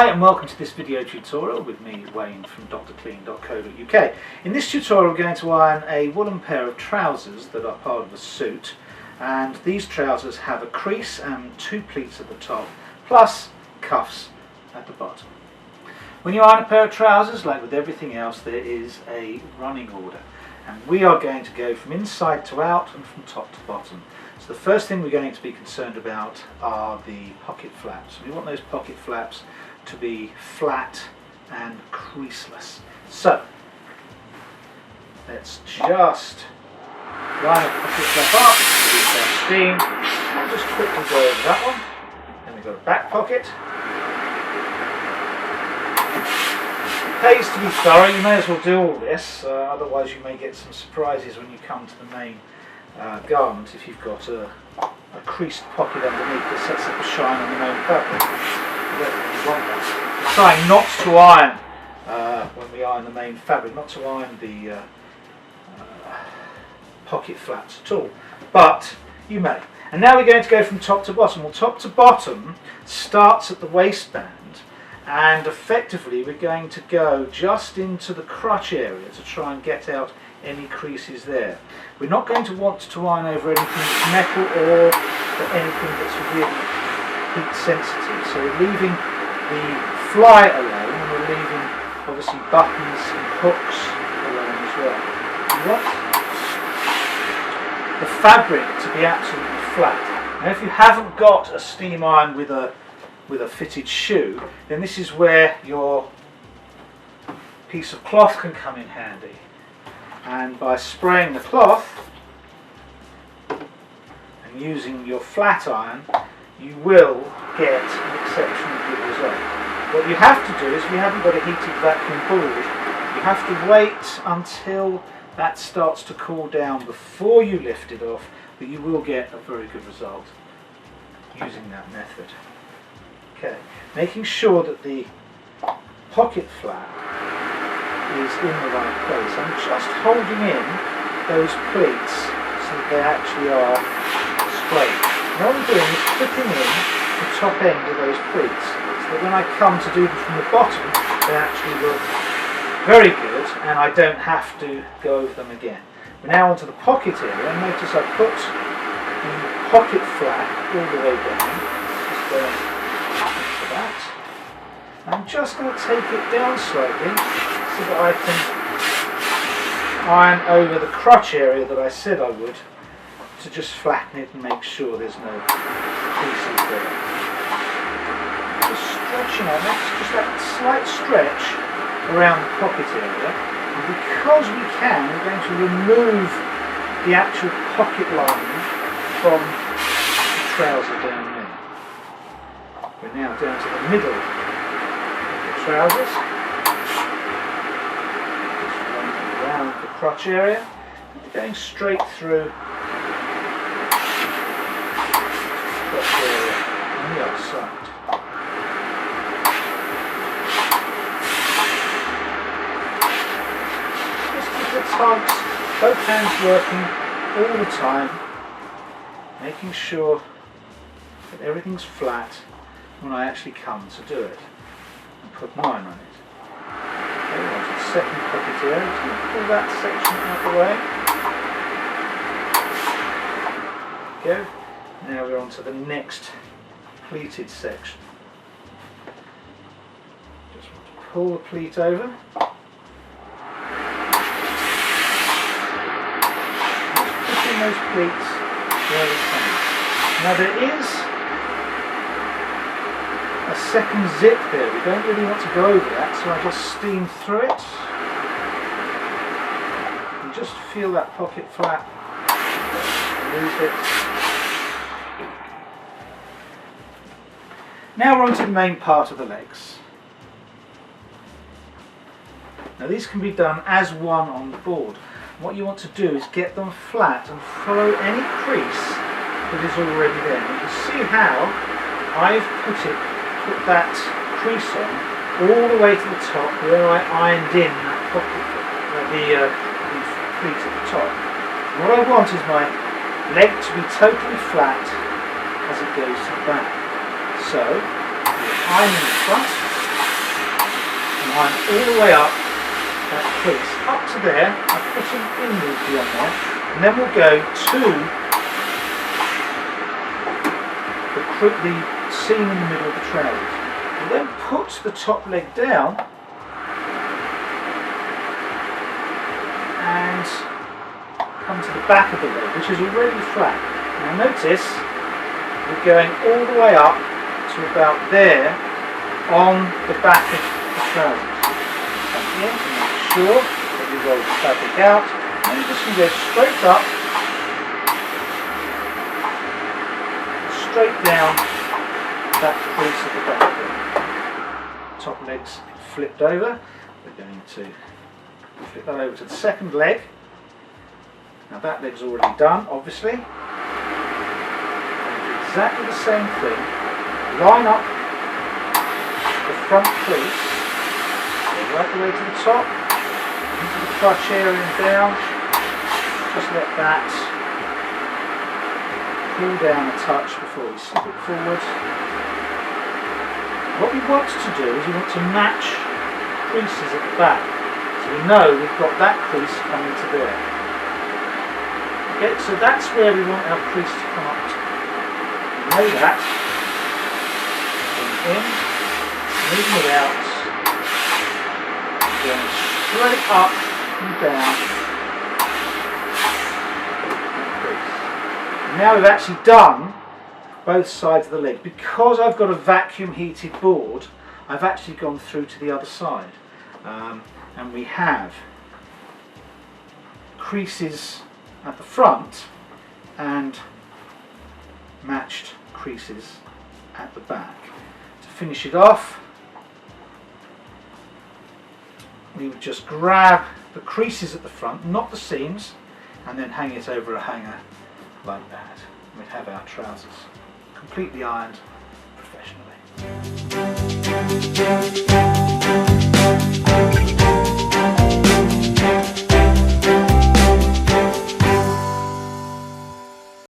Hi and welcome to this video tutorial with me, Wayne from drclean.co.uk. In this tutorial we're going to iron a woolen pair of trousers that are part of a suit, and these trousers have a crease and two pleats at the top plus cuffs at the bottom. When you iron a pair of trousers, like with everything else, there is a running order, and we are going to go from inside to out and from top to bottom. So the first thing we're going to be concerned about are the pocket flaps. We want those pocket flaps to be flat and creaseless. So let's just line a pocket flap up, release our steam, and just quickly go over that one. Then we've got a back pocket. It pays to be thorough, you may as well do all this, otherwise you may get some surprises when you come to the main garment if you've got a creased pocket underneath that sets up a shine on the main fabric. You don't really want that. We're trying not to iron when we iron the main fabric, not to iron the pocket flaps at all, but you may. And now we're going to go from top to bottom. Well, top to bottom starts at the waistband, and effectively we're going to go just into the crotch area to try and get out any creases there. We're not going to want to iron over anything that's metal or anything that's really heat sensitive. So we're leaving the fly alone, and we're leaving obviously buttons and hooks alone as well. We want the fabric to be absolutely flat. Now if you haven't got a steam iron with a fitted shoe, then this is where your piece of cloth can come in handy. And by spraying the cloth and using your flat iron, you will get an exceptionally good result. What you have to do is, we haven't got a heated vacuum board, you have to wait until that starts to cool down before you lift it off, but you will get a very good result using that method. Okay, making sure that the pocket flap is in the right place. I'm just holding in those pleats so that they actually are straight. And all I'm doing is clipping in the top end of those pleats so that when I come to do them from the bottom, they actually look very good and I don't have to go over them again. We're now onto the pocket area, and notice I put the pocket flap all the way down. Just going into that. I'm just going to take it down slightly so that I can iron over the crotch area that I said I would, to just flatten it and make sure there's no creases there. Just stretching out, that's just that slight stretch around the pocket area, and because we can, we're going to remove the actual pocket lining from the trouser down there. We're now down to the middle of the trousers. Around the crotch area, and going straight through the crotch area on the other side. Just keep the tugs, both hands working all the time, making sure that everything's flat when I actually come to do it and put mine on it. Okay, on to the second pocket area. Just going to pull that section out of the way. There we go. Now we're on to the next pleated section. Just want to pull the pleat over. Just pushing those pleats where they can. Now there is a second zip there. We don't really want to go over that, so I just steam through it. And just feel that pocket flap. Move it. Now we're on to the main part of the legs. Now these can be done as one on the board. What you want to do is get them flat and follow any crease that is already there. And you can see how I've put that crease on all the way to the top where I ironed in that pocket, the pleat at the top. And what I want is my leg to be totally flat as it goes to the back. So, iron in the front, iron all the way up that crease, up to there. I'm putting inwards beyond there, and then we'll go to the seam in the middle of the trousers. We'll then put the top leg down and come to the back of the leg, which is already flat. Now notice we're going all the way up to about there on the back of the trousers. Come in to make sure that we roll the fabric out, and you're just going to go straight up, straight down that crease at the back there. Top leg's flipped over. We're going to flip that over to the second leg. Now that leg's already done, obviously. And do exactly the same thing. Line up the front crease, go right the way to the top, into the crotch area and down. Just let that pull down a touch before we slip it forward. What we want to do is we want to match creases at the back. So we know we've got that crease coming to there. Okay, so that's where we want our crease to come up to. We know that. Going in, moving it out, going straight up and down. Now we've actually done both sides of the leg. Because I've got a vacuum heated board, I've actually gone through to the other side. And we have creases at the front and matched creases at the back. To finish it off, we would just grab the creases at the front, not the seams, and then hang it over a hanger like that. We'd have our trousers completely ironed professionally.